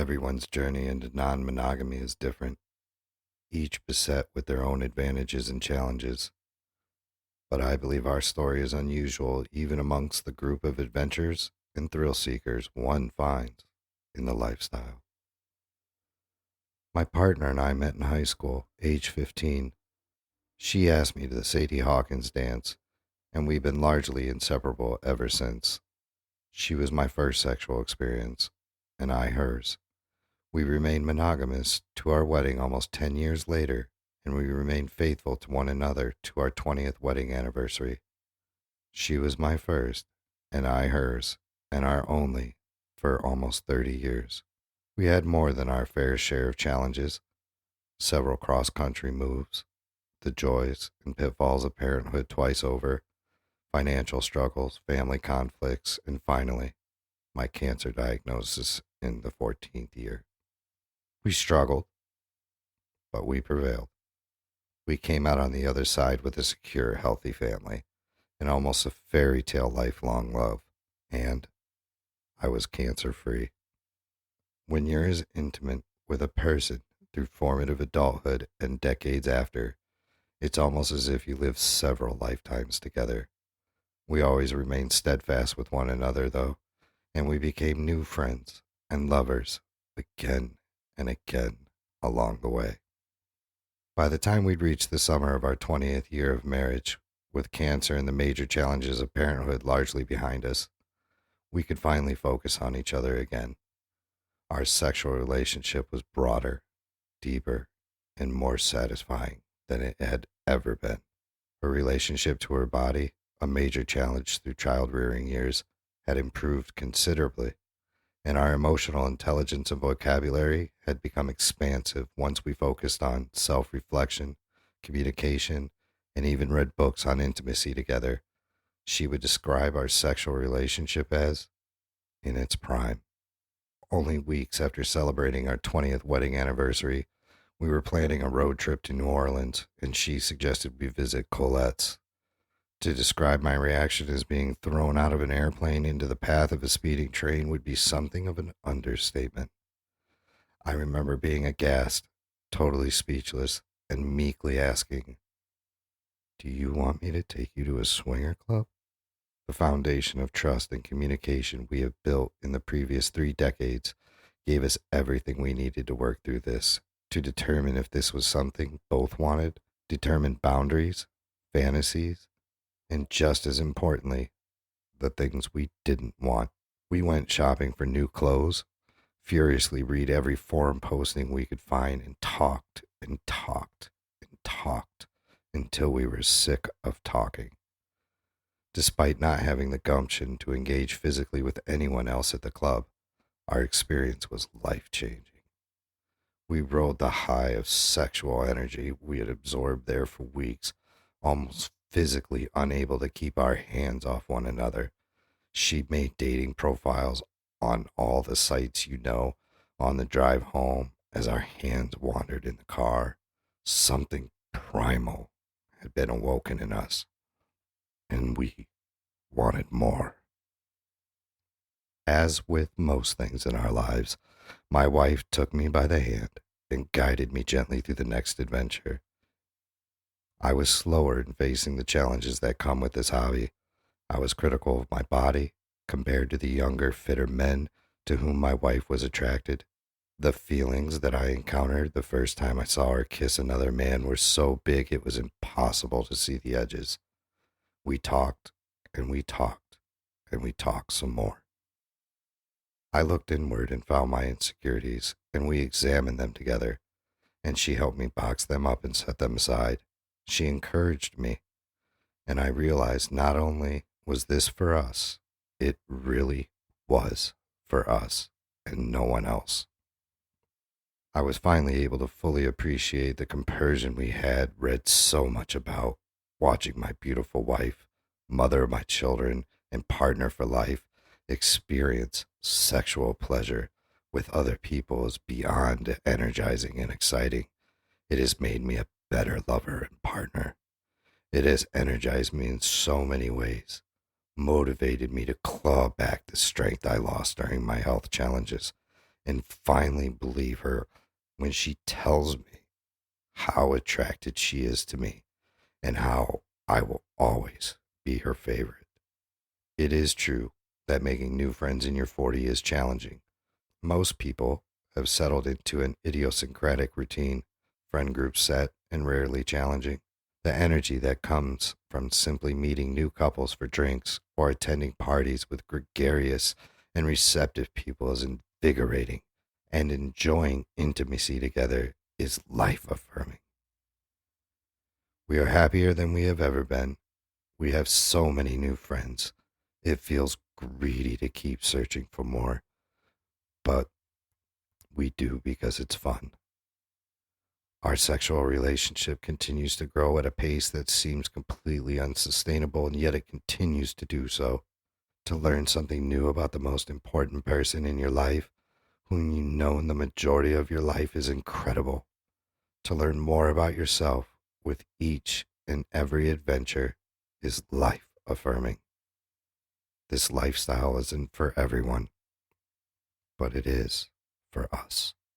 Everyone's journey into non monogamy is different, each beset with their own advantages and challenges. But I believe our story is unusual even amongst the group of adventurers and thrill seekers one finds in the lifestyle. My partner and I met in high school, age 15. She asked me to the Sadie Hawkins dance, and we've been largely inseparable ever since. She was my first sexual experience, and I hers. We remained monogamous to our wedding almost 10 years later, and we remained faithful to one another to our 20th wedding anniversary. She was my first, and I hers, and our only, for almost 30 years. We had more than our fair share of challenges, several cross country moves, the joys and pitfalls of parenthood twice over, financial struggles, family conflicts, and finally, my cancer diagnosis in the 14th year. We struggled, but we prevailed. We came out on the other side with a secure, healthy family and almost a fairy tale lifelong love. And I was cancer free. When you're as intimate with a person through formative adulthood and decades after, it's almost as if you lived several lifetimes together. We always remained steadfast with one another, though, and we became new friends and lovers again and again along the way. By the time we'd reached the summer of our 20th year of marriage, with cancer and the major challenges of parenthood largely behind us, we could finally focus on each other again. Our sexual relationship was broader, deeper, and more satisfying than it had ever been. Her relationship to her body, a major challenge through child rearing years, had improved considerably, and our emotional intelligence and vocabulary had become expansive once we focused on self-reflection, communication, and even read books on intimacy together. She would describe our sexual relationship as in its prime. Only weeks after celebrating our 20th wedding anniversary, we were planning a road trip to New Orleans, and she suggested we visit Colette's. To describe my reaction as being thrown out of an airplane into the path of a speeding train would be something of an understatement. I remember being aghast, totally speechless, and meekly asking, "Do you want me to take you to a swinger club?" The foundation of trust and communication we have built in the previous 3 decades gave us everything we needed to work through this, to determine if this was something both wanted, determine boundaries, fantasies, and just as importantly, the things we didn't want. We went shopping for new clothes, furiously read every forum posting we could find, and talked and talked and talked until we were sick of talking. Despite not having the gumption to engage physically with anyone else at the club, our experience was life-changing. We rode the high of sexual energy we had absorbed there for weeks, almost physically unable to keep our hands off one another. She made dating profiles on all the sites you know on the drive home as our hands wandered in the car. Something primal had been awoken in us, and we wanted more. As with most things in our lives, my wife took me by the hand and guided me gently through the next adventure. I was slower in facing the challenges that come with this hobby. I was critical of my body compared to the younger, fitter men to whom my wife was attracted. The feelings that I encountered the first time I saw her kiss another man were so big it was impossible to see the edges. We talked, and we talked, and we talked some more. I looked inward and found my insecurities, and we examined them together, and she helped me box them up and set them aside. She encouraged me, and I realized not only was this for us, it really was for us and no one else. I was finally able to fully appreciate the compersion we had read so much about, watching my beautiful wife, mother of my children, and partner for life experience sexual pleasure with other people is beyond energizing and exciting. It has made me a better lover and partner. It has energized me in so many ways, motivated me to claw back the strength I lost during my health challenges, and finally believe her when she tells me how attracted she is to me and how I will always be her favorite. It is true that making new friends in your 40s is challenging. Most people have settled into an idiosyncratic routine, friend group set and rarely challenging. The energy that comes from simply meeting new couples for drinks or attending parties with gregarious and receptive people is invigorating, and enjoying intimacy together is life affirming. We are happier than we have ever been. We have so many new friends. It feels greedy to keep searching for more, but we do because it's fun. Our sexual relationship continues to grow at a pace that seems completely unsustainable, and yet it continues to do so. To learn something new about the most important person in your life, whom you know in the majority of your life, is incredible. To learn more about yourself with each and every adventure is life affirming. This lifestyle isn't for everyone, but it is for us.